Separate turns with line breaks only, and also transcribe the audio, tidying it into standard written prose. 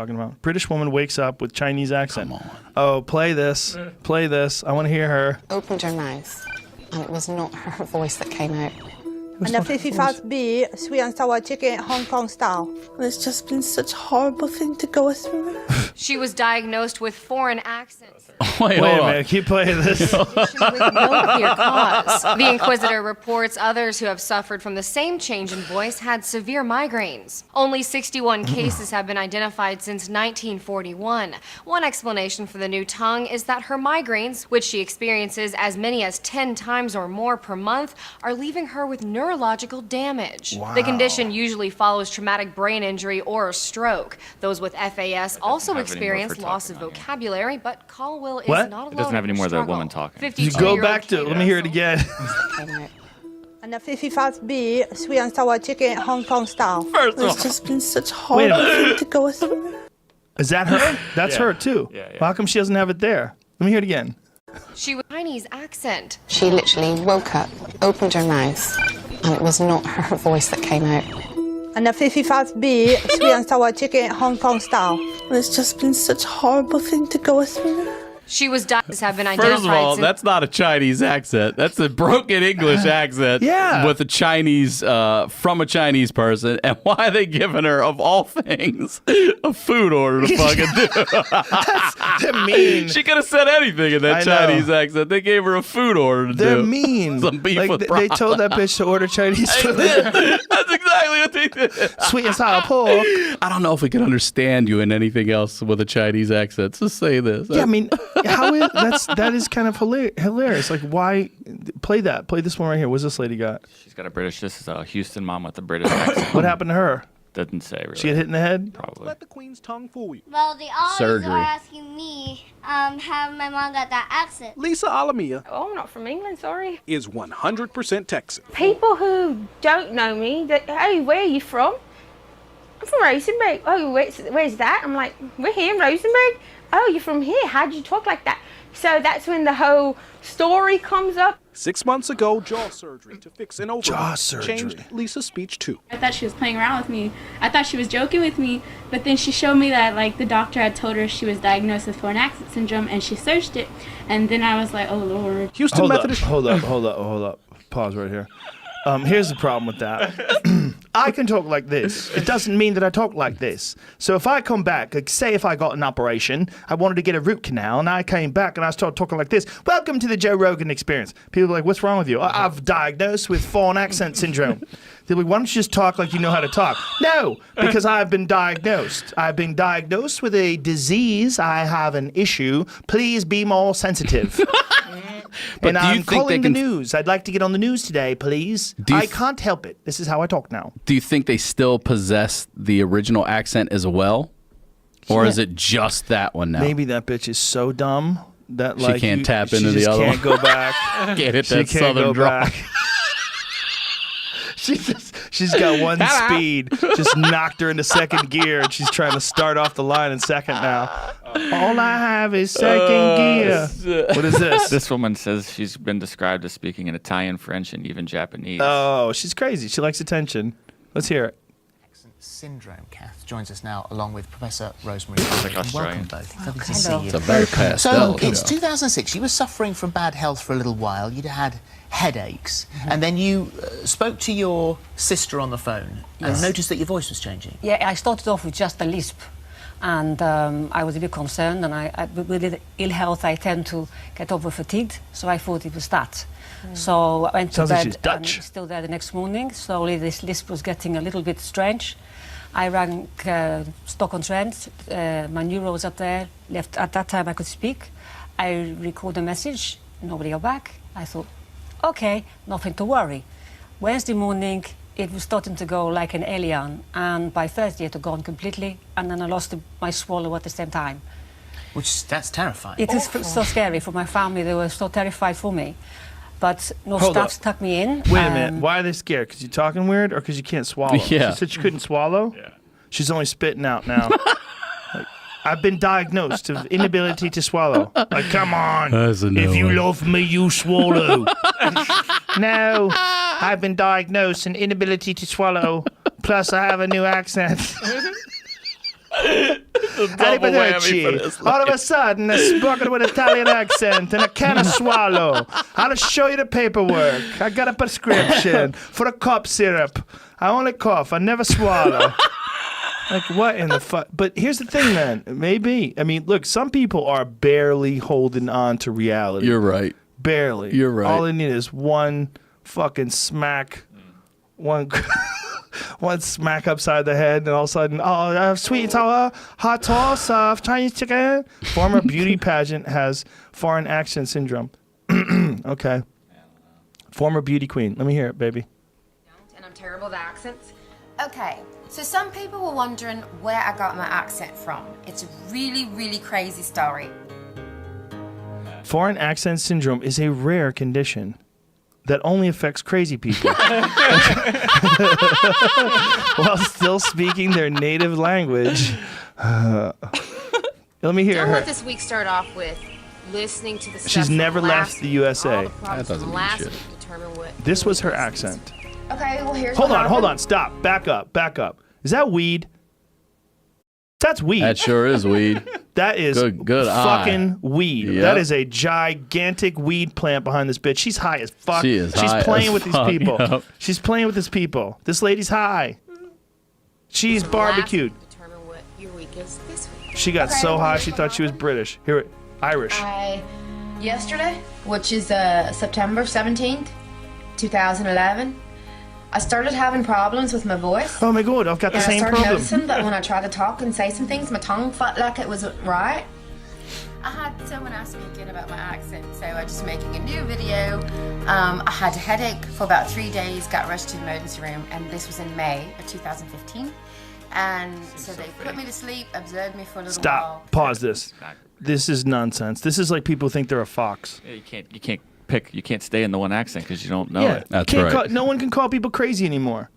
talking about. British woman wakes up with Chinese accent.
Come on.
Oh, play this. Play this. I want to hear her.
Opened her mouth, and it was not her voice that came out.
And the 55B sweet and sour chicken Hong Kong style.
It's just been such a horrible thing to go through.
She was diagnosed with foreign accents.
Wait a minute. Keep playing this.
With no clear cause. The Inquisitor reports others who have suffered from the same change in voice had severe migraines. Only 61 cases have been identified since 1941. One explanation for the new tongue is that her migraines, which she experiences as many as 10 times or more per month, are leaving her with neurological damage.
Wow.
The condition usually follows traumatic brain injury or a stroke. Those with FAS also experience loss of vocabulary, but Caldwell is not alone.
It doesn't have any more of the woman talking.
You go back to it. Let me hear it again.
And the 55B sweet and sour chicken Hong Kong style.
It's just been such a horrible thing to go through.
Is that her? That's her too.
Yeah.
How come she doesn't have it there? Let me hear it again.
She was Chinese accent.
She literally woke up, opened her mouth, and it was not her voice that came out.
And the 55B sweet and sour chicken Hong Kong style.
It's just been such a horrible thing to go through.
She was have been identified.
First of all, that's not a Chinese accent. That's a broken English accent.
Yeah.
With a Chinese, from a Chinese person. And why are they giving her, of all things, a food order to fucking do?
They're mean.
She could have said anything in that Chinese accent. They gave her a food order to do.
They're mean.
Some beef
like,
with
they told that bitch to order Chinese food.
That's exactly what they did.
Sweet and sour pork.
I don't know if we can understand you in anything else with a Chinese accent. Just say this.
Yeah, I mean, that is kind of hilarious. Like, why play that? Play this one right here. What's this lady got?
She's got a British. This is a Houston mom with a British accent.
What happened to her?
Doesn't say really.
She get hit in the head?
Probably.
Let the Queen's tongue fool you.
Well, the odds
Surgery.
are asking me, have my mom got that accent?
Lisa Alamia
Oh, I'm not from England, sorry.
is 100% Texan.
People who don't know me, hey, where are you from? I'm from Rosenberg. Oh, where's that? I'm like, we're here in Rosenberg. Oh, you're from here. How'd you talk like that? So that's when the whole story comes up.
6 months ago, jaw surgery to fix an overbite
Jaw surgery.
changed Lisa's speech too.
I thought she was playing around with me. I thought she was joking with me, but then she showed me that like the doctor had told her she was diagnosed with foreign accent syndrome, and she searched it, and then I was like, oh Lord.
Houston Methodist.
Hold up. Pause right here. Here's the problem with that. I can talk like this. It doesn't mean that I talk like this. So if I come back, like say if I got an operation, I wanted to get a root canal, and I came back and I started talking like this. Welcome to the Joe Rogan experience. People are like, what's wrong with you? I've diagnosed with foreign accent syndrome. They're like, why don't you just talk like you know how to talk? No, because I've been diagnosed. I've been diagnosed with a disease. I have an issue. Please be more sensitive. And I'm calling the news. I'd like to get on the news today, please. I can't help it. This is how I talk now.
Do you think they still possess the original accent as well? Or is it just that one now?
Maybe that bitch is so dumb that
she can't tap into the other one.
She can't go back.
Can't hit
She
that
can't
southern
go
draw.
back. She's got one speed. Just knocked her into second gear, and she's trying to start off the line in second now. All I have is second gear. What is this?
This woman says she's been described as speaking in Italian, French, and even Japanese.
Oh, she's crazy. She likes attention. Let's hear it.
Syndrome, Kath, joins us now along with Professor Rosemary.
Like Australian.
Welcome both. Lovely to see you.
It's a very pastel
So, it's
show.
2006. You were suffering from bad health for a little while. You'd had headaches. And then you spoke to your sister on the phone and noticed that your voice was changing.
Yeah, I started off with just a lisp. And I was a bit concerned. And with ill health, I tend to get over fatigued. So I thought it was that. So I went to
Sounds like
bed
she's Dutch.
and still there the next morning. Slowly this lisp was getting a little bit strange. I rang Stock-on-Trent, my neuro was up there, left at that time I could speak. I recorded a message, nobody got back. I thought, okay, nothing to worry. Wednesday morning, it was starting to go like an alien, and by Thursday it had gone completely, and then I lost my swallow at the same time.
That's terrifying.
It is so scary for my family, they were so terrified for me. But no
Hold
staff
up.
stuck me in.
Wait a minute. Why are they scared? Because you're talking weird or because you can't swallow?
Yeah.
She said she couldn't swallow?
Yeah.
She's only spitting out now. Like, I've been diagnosed with inability to swallow. Like, come on.
That's a no
if you
one.
love me, you swallow. No, I've been diagnosed an inability to swallow. Plus, I have a new accent.
whammy for this
All of a sudden, I spoken with an Italian accent and I can't swallow. I'll show you the paperwork. I got a prescription for a cough syrup. I only cough. I never swallow. Like, what in the fuck? But here's the thing, man. Maybe. I mean, look, some people are barely holding on to reality.
You're right.
Barely.
You're right.
All they need is one fucking smack, one smack upside the head, and all of a sudden, sweet and sour, hot toss, Chinese chicken. Former beauty pageant has foreign accent syndrome. Okay. Former beauty queen. Let me hear it, baby.
And I'm terrible with accents. Okay, so some people were wondering where I got my accent from. It's a really, really crazy story.
Foreign accent syndrome is a rare condition that only affects crazy people while still speaking their native language. Let me hear
Don't
her.
let this week start off with listening to the stuff
She's
from
never
last
left the USA.
week, all the problems from last week to determine what
This was her accent.
Okay, well here's
Hold
what
on,
happened.
stop, back up. Is that weed? That's weed.
That sure is weed.
That is
good
fucking
eye.
weed.
Yep.
That is a gigantic weed plant behind this bitch. She's high as fuck.
She is
She's
high
playing
as
with these
fuck,
people.
yep.
She's playing with these people. This lady's high. She's
From last
barbecued.
week to determine what your week is this week.
She got so high she thought she was British. Hear it. Irish.
Yesterday, which is September 17th, 2011, I started having problems with my voice.
Oh my god, I've got the
And
same
I started
problem.
noticing that when I tried to talk and say some things, my tongue felt like it wasn't right. I had someone ask me again about my accent, so I'm just making a new video. I had a headache for about 3 days, got rushed to the emergency room, and this was in May of 2015. And so they put me to sleep, observed me for a little while.
Stop. Pause this. This is nonsense. This is like people think they're a fox.
Yeah, you can't stay in the one accent because you don't know it.
That's
Can't
right.
no one can call people crazy anymore.